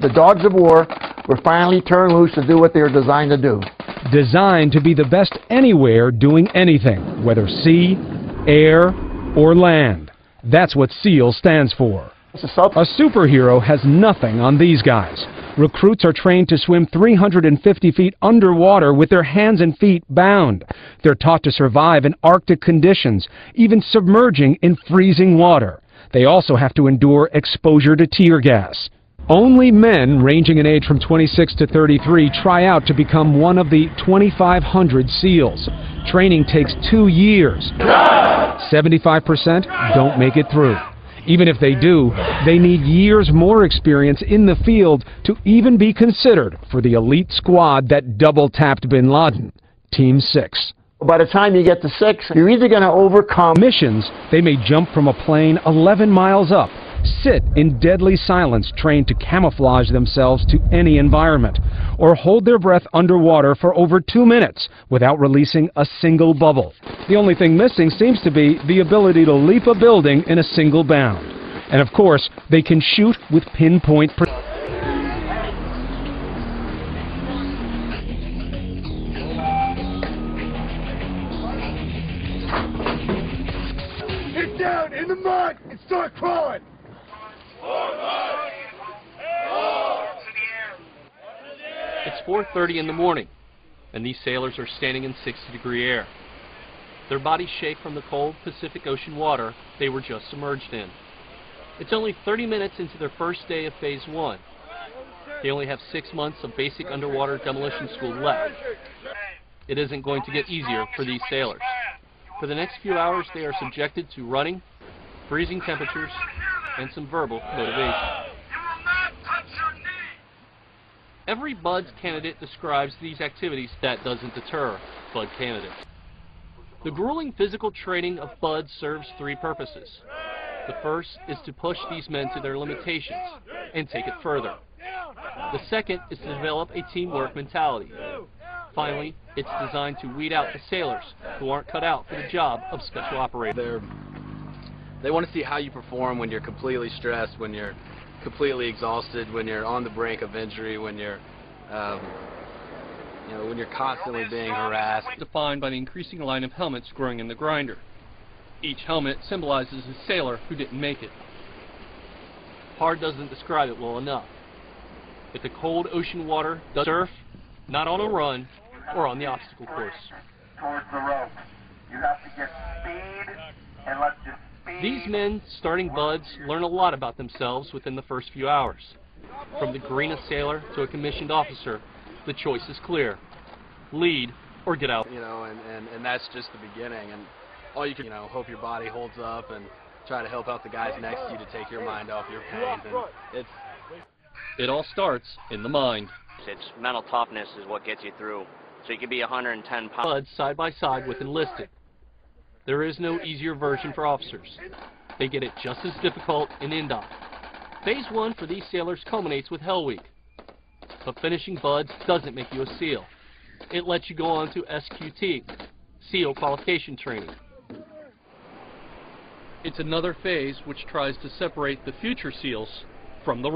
The dogs of war were finally turned loose to do what they were designed to do. Designed to be the best anywhere doing anything, whether sea, air, or land. That's what SEAL stands for. A superhero has nothing on these guys. Recruits are trained to swim 350 feet underwater with their hands and feet bound. They're taught to survive in Arctic conditions, even submerging in freezing water. They also have to endure exposure to tear gas. Only men ranging in age from 26 to 33 try out to become one of the 2,500 SEALs. Training takes 2 years. 75% don't make it through. Even if they do, they need years more experience in the field to even be considered for the elite squad that double-tapped bin Laden, Team 6. By the time you get to 6, you're either going to overcome missions. They may jump from a plane 11 miles up, sit in deadly silence trained to camouflage themselves to any environment, or hold their breath underwater for over 2 minutes without releasing a single bubble. The only thing missing seems to be the ability to leap a building in a single bound. And of course, they can shoot with pinpoint precision. Get down in the mud and start crawling! It's 4:30 in the morning, and these sailors are standing in 60-degree air. Their bodies shake from the cold Pacific Ocean water they were just submerged in. It's only 30 minutes into their first day of Phase 1. They only have 6 months of basic underwater demolition school left. It isn't going to get easier for these sailors. For the next few hours, they are subjected to running, freezing temperatures, and some verbal motivation. Every BUD/S candidate describes these activities. That doesn't deter BUD/S candidates. The grueling physical training of BUD/S serves 3 purposes. The first is to push these men to their limitations and take it further. The second is to develop a teamwork mentality. Finally, it's designed to weed out the sailors who aren't cut out for the job of special operators. They want to see how you perform when you're completely stressed, when you're completely exhausted, when you're on the brink of injury, when you're, when you're constantly being harassed. Defined by the increasing line of helmets growing in the grinder. Each helmet symbolizes a sailor who didn't make it. Hard doesn't describe it well enough. If the cold ocean water does surf, not on a run or on the obstacle course. Towards the rope. You have to get speed and let your speed. These men starting BUD/S learn a lot about themselves within the first few hours. From the greenest sailor to a commissioned officer, the choice is clear. Lead or get out. And that's just the beginning. And all you can, hope your body holds up and try to help out the guys next to you to take your mind off your pain. And it all starts in the mind. It's mental toughness is what gets you through. So you can be 110 pounds. BUD/S side by side with enlisted. There is no easier version for officers. They get it just as difficult in INDOC. Phase 1 for these sailors culminates with Hell Week. But finishing BUD/S doesn't make you a SEAL. It lets you go on to SQT, SEAL qualification training. It's another phase which tries to separate the future SEALs from the